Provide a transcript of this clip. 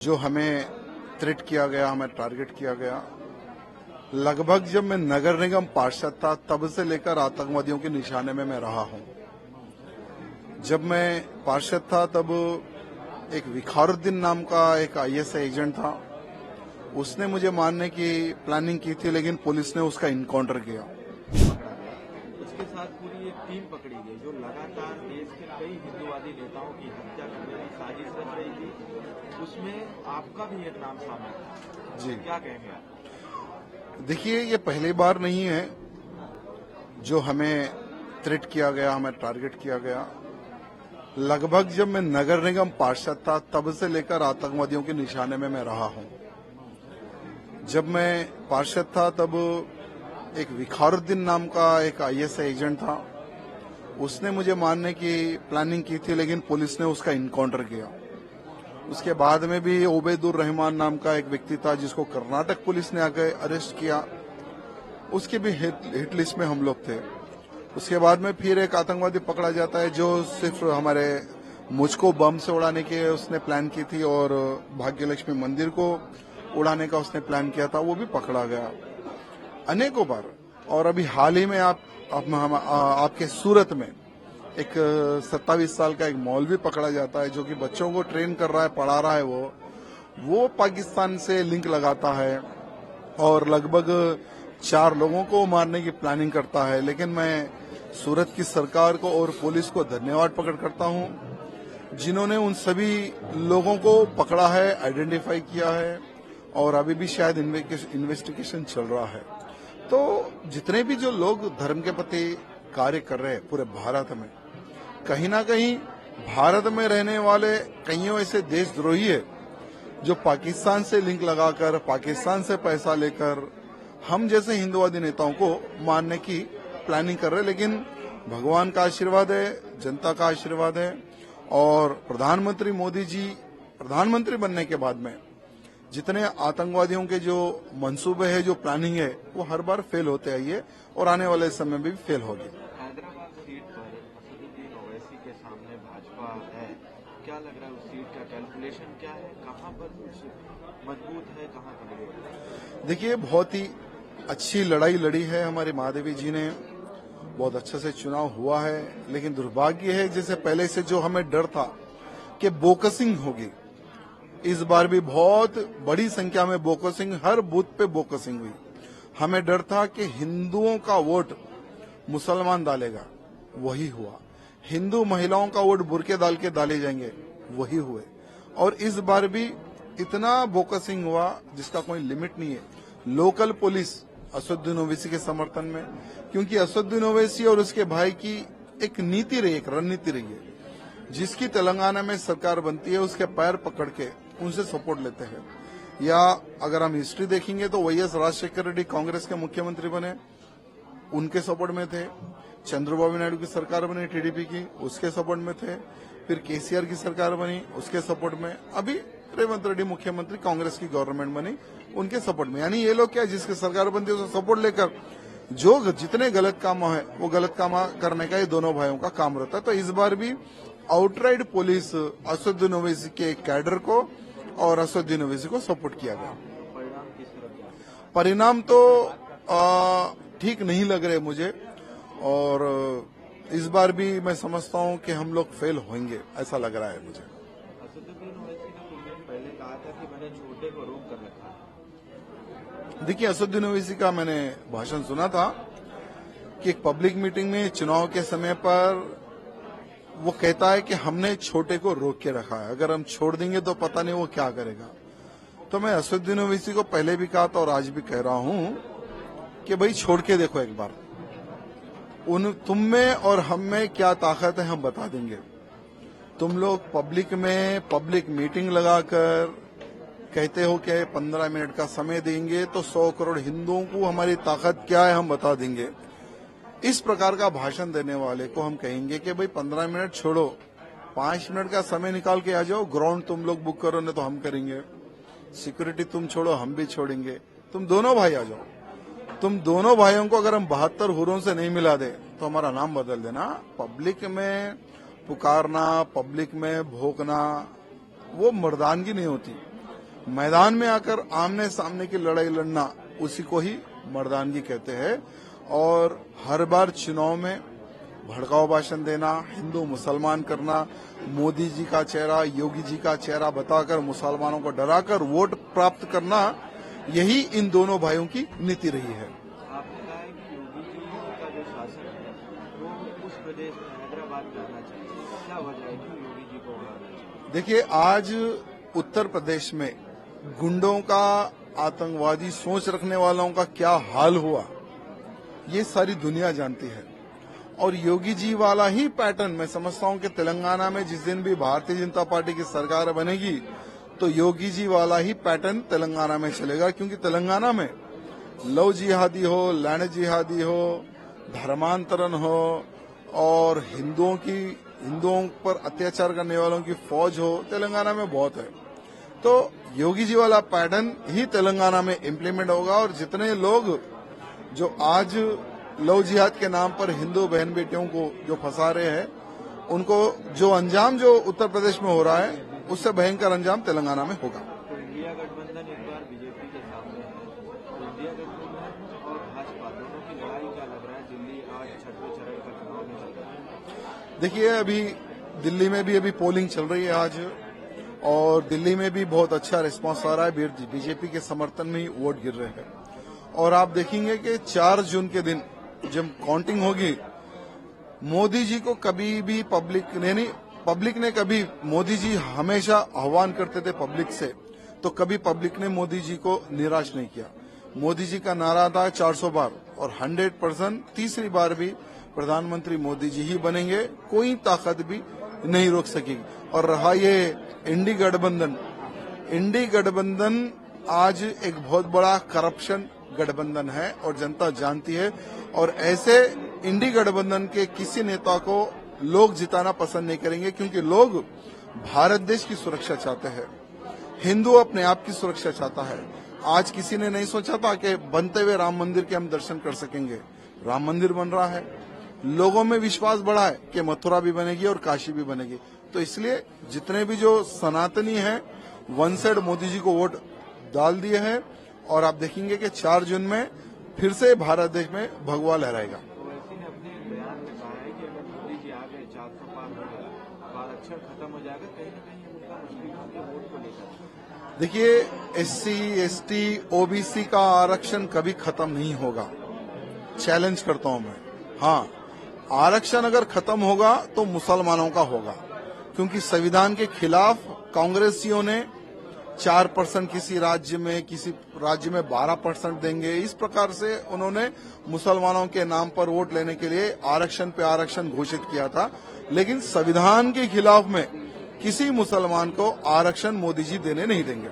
जो हमें थ्रेट किया गया, हमें टारगेट किया गया। लगभग जब मैं नगर निगम पार्षद था तब से लेकर आतंकवादियों के निशाने में मैं रहा हूं। जब मैं पार्षद था तब एक विखारुद्दीन नाम का एक आईएसआई एजेंट था, उसने मुझे मारने की प्लानिंग की थी, लेकिन पुलिस ने उसका इनकाउंटर किया। उसके साथ पूरी एक टीम पकड़ी गई जो लगातार देश के कई हिंदूवादी नेताओं की हत्या करने की साजिश रच रही थी। उसमें आपका भी एक नाम सामने आया। जी, क्या कहेंगे आप? देखिए, ये पहली बार नहीं है जो हमें थ्रेट किया गया, हमें टारगेट किया गया। लगभग जब मैं नगर निगम पार्षद था तब से लेकर आतंकवादियों के निशाने में मैं रहा हूं। जब मैं पार्षद था तब एक विखारुद्दीन नाम का एक आईएसआई एजेंट था, उसने मुझे मारने की प्लानिंग की थी, लेकिन पुलिस ने उसका इनकाउंटर किया। उसके बाद में भी ओबेदुर रहमान नाम का एक व्यक्ति था जिसको कर्नाटक पुलिस ने आकर अरेस्ट किया, उसके भी हिट लिस्ट में हम लोग थे। उसके बाद में फिर एक आतंकवादी पकड़ा जाता है जो सिर्फ हमारे मुझको बम से उड़ाने के उसने प्लान की थी और भाग्यलक्ष्मी मंदिर को उड़ाने का उसने प्लान किया था, वो भी पकड़ा गया अनेकों बार। और अभी हाल ही में आपके सूरत में एक 27 साल का एक मौलवी पकड़ा जाता है जो कि बच्चों को ट्रेन कर रहा है, पढ़ा रहा है। वो पाकिस्तान से लिंक लगाता है और लगभग 4 लोगों को मारने की प्लानिंग करता है। लेकिन मैं सूरत की सरकार को और पुलिस को धन्यवाद प्रकट करता हूं जिन्होंने उन सभी लोगों को पकड़ा है, आइडेंटिफाई किया है और अभी भी शायद इन्वेस्टिगेशन चल रहा है। तो जितने भी जो लोग धर्म के प्रति कार्य कर रहे हैं पूरे भारत में, कहीं ना कहीं भारत में रहने वाले कईयों ऐसे देशद्रोही है जो पाकिस्तान से लिंक लगाकर, पाकिस्तान से पैसा लेकर हम जैसे हिंदुवादी नेताओं को मारने की प्लानिंग कर रहे हैं। लेकिन भगवान का आशीर्वाद है, जनता का आशीर्वाद है और प्रधानमंत्री मोदी जी प्रधानमंत्री बनने के बाद में जितने आतंकवादियों के जो मंसूबे है, जो प्लानिंग है, वो हर बार फेल होते आइए और आने वाले समय में भी फेल होगी। हैदराबाद सीट पर असदुद्दीन ओवैसी के सामने भाजपा है, क्या लग रहा है उस सीट का कैलकुलेशन क्या है, कहाँ पर मजबूत है, कहाँ कमजोर? देखिए, बहुत ही अच्छी लड़ाई लड़ी है हमारी महादेवी जी ने, बहुत अच्छे से चुनाव हुआ है। लेकिन दुर्भाग्य है जैसे पहले से जो हमें डर था कि बोकसिंग होगी, इस बार भी बहुत बड़ी संख्या में बोकसिंग, हर बूथ पे बोकसिंग हुई। हमें डर था कि हिंदुओं का वोट मुसलमान डालेगा, वही हुआ। हिंदू महिलाओं का वोट बुरके डाल के डाले जाएंगे, वही हुए। और इस बार भी इतना बोकसिंग हुआ जिसका कोई लिमिट नहीं है। लोकल पुलिस असदुद्दीन ओवैसी के समर्थन में, क्योंकि असदुद्दीन ओवैसी और उसके भाई की एक नीति रही, एक रणनीति रही है, जिसकी तेलंगाना में सरकार बनती है उसके पैर पकड़ के उनसे सपोर्ट लेते हैं। या अगर हम हिस्ट्री देखेंगे तो वाईएस राजशेखर रेड्डी कांग्रेस के मुख्यमंत्री बने, उनके सपोर्ट में थे। चंद्रबाबू नायडू की सरकार बनी टीडीपी की, उसके सपोर्ट में थे। फिर केसीआर की सरकार बनी, उसके सपोर्ट में। अभी रेवंत रेड्डी मुख्यमंत्री, कांग्रेस की गवर्नमेंट बनी, उनके सपोर्ट में। यानी ये लोग क्या, जिसकी सरकार बनती है उसका सपोर्ट लेकर जो जितने गलत काम है वो गलत काम करने का ये दोनों भाइयों का काम रहता है। तो इस बार भी आउटराइट पुलिस असदुद्दीन ओवैसी के कैडर को और असदुद्दीन ओवैसी को सपोर्ट किया गया। परिणाम किस तरह का? परिणाम तो ठीक नहीं लग रहे मुझे, और इस बार भी मैं समझता हूं कि हम लोग फेल होंगे, ऐसा लग रहा है मुझे। असदुद्दीन ओवैसी ने कुछ दिन पहले कहा था कि मैंने छोटे को रोक कर रखा है। देखिए, असदुद्दीन ओवैसी का मैंने भाषण सुना था कि एक पब्लिक मीटिंग में चुनाव के समय पर वो कहता है कि हमने छोटे को रोक के रखा है, अगर हम छोड़ देंगे तो पता नहीं वो क्या करेगा। तो मैं असदुद्दीन ओवैसी को पहले भी कहा था और आज भी कह रहा हूं कि भाई छोड़ के देखो एक बार, तुम में और हम में क्या ताकत है हम बता देंगे। तुम लोग पब्लिक में पब्लिक मीटिंग लगाकर कहते हो कि 15 मिनट का समय देंगे तो 100 करोड़ हिंदुओं को हमारी ताकत क्या है हम बता देंगे। इस प्रकार का भाषण देने वाले को हम कहेंगे कि भाई 15 मिनट छोड़ो, 5 मिनट का समय निकाल के आ जाओ, ग्राउंड तुम लोग बुक करो नहीं तो हम करेंगे, सिक्योरिटी तुम छोड़ो हम भी छोड़ेंगे, तुम दोनों भाई आ जाओ। तुम दोनों भाइयों को अगर हम 72 हुरों से नहीं मिला दे तो हमारा नाम बदल देना। पब्लिक में पुकारना, पब्लिक में भोंकना, वो मर्दानगी नहीं होती। मैदान में आकर आमने सामने की लड़ाई लड़ना, उसी को ही मर्दानगी कहते हैं। और हर बार चुनाव में भड़काऊ भाषण देना, हिंदू मुसलमान करना, मोदी जी का चेहरा, योगी जी का चेहरा बताकर मुसलमानों को डराकर वोट प्राप्त करना, यही इन दोनों भाइयों की नीति रही है। आपने कहा है कि योगी जी का जो शासन है वो उस प्रदेश में हैदराबाद में आना चाहिए, क्या वजह है कि योगी जी को वहाँ आना चाहिए? देखिए, आज उत्तर प्रदेश में गुंडों का, आतंकवादी सोच रखने वालों का क्या हाल हुआ, ये सारी दुनिया जानती है। और योगी जी वाला ही पैटर्न मैं समझता हूं कि तेलंगाना में जिस दिन भी भारतीय जनता पार्टी की सरकार बनेगी तो योगी जी वाला ही पैटर्न तेलंगाना में चलेगा, क्योंकि तेलंगाना में लव जिहादी हो, लैंड जिहादी हो, धर्मांतरण हो और हिंदुओं पर अत्याचार करने वालों की फौज हो, तेलंगाना में बहुत है। तो योगी जी वाला पैटर्न ही तेलंगाना में इम्प्लीमेंट होगा। और जितने लोग जो आज लव जिहाद के नाम पर हिंदू बहन बेटियों को जो फंसा रहे हैं, उनको जो अंजाम जो उत्तर प्रदेश में हो रहा है, उससे भयंकर अंजाम तेलंगाना में होगा। तो इंडिया गठबंधन एक बार बीजेपी के सामने है, तो इंडिया गठबंधन और भाजपा दोनों की लड़ाई क्या लग रहा है? दिल्ली आज छठवें चरण का चुनाव में चल रहा है। देखिए, अभी दिल्ली में भी अभी पोलिंग चल रही है आज, और दिल्ली में भी बहुत अच्छा रिस्पांस आ रहा है। बीजेपी के समर्थन में ही वोट गिर रहे हैं। और आप देखेंगे कि 4 जून के दिन जब काउंटिंग होगी, मोदी जी को कभी भी पब्लिक ने कभी, मोदी जी हमेशा आह्वान करते थे पब्लिक से, तो कभी पब्लिक ने मोदी जी को निराश नहीं किया। मोदी जी का नारा था 400 बार, और 100% तीसरी बार भी प्रधानमंत्री मोदी जी ही बनेंगे, कोई ताकत भी नहीं रोक सकेगी। और रहा ये इंडी गठबंधन आज एक बहुत बड़ा करप्शन गठबंधन है और जनता जानती है। और ऐसे इंडी गठबंधन के किसी नेता को लोग जिताना पसंद नहीं करेंगे, क्योंकि लोग भारत देश की सुरक्षा चाहते हैं, हिंदू अपने आप की सुरक्षा चाहता है। आज किसी ने नहीं सोचा था कि बनते हुए राम मंदिर के हम दर्शन कर सकेंगे। राम मंदिर बन रहा है, लोगों में विश्वास बढ़ा है कि मथुरा भी बनेगी और काशी भी बनेगी। तो इसलिए जितने भी जो सनातनी हैं, वन साइड मोदी जी को वोट डाल दिए हैं। और आप देखेंगे कि 4 जून में फिर से भारत देश में भगवा लहराएगा। ओवैसी ने अपने बयान में कहा है कि अगर मोदी जी आ गए, 400 पार हो गया, तो आरक्षण खत्म हो जाएगा। कहीं न कहीं ये मुद्दा मुस्लिमों के वोट को लेकर। देखिए, SC, ST, OBC का आरक्षण कभी खत्म नहीं होगा, चैलेंज करता हूं मैं। हाँ, आरक्षण अगर खत्म होगा तो मुसलमानों का होगा, क्योंकि संविधान के खिलाफ कांग्रेसियों ने 4% किसी राज्य में 12% देंगे, इस प्रकार से उन्होंने मुसलमानों के नाम पर वोट लेने के लिए आरक्षण पे आरक्षण घोषित किया था। लेकिन संविधान के खिलाफ में किसी मुसलमान को आरक्षण मोदी जी देने नहीं देंगे।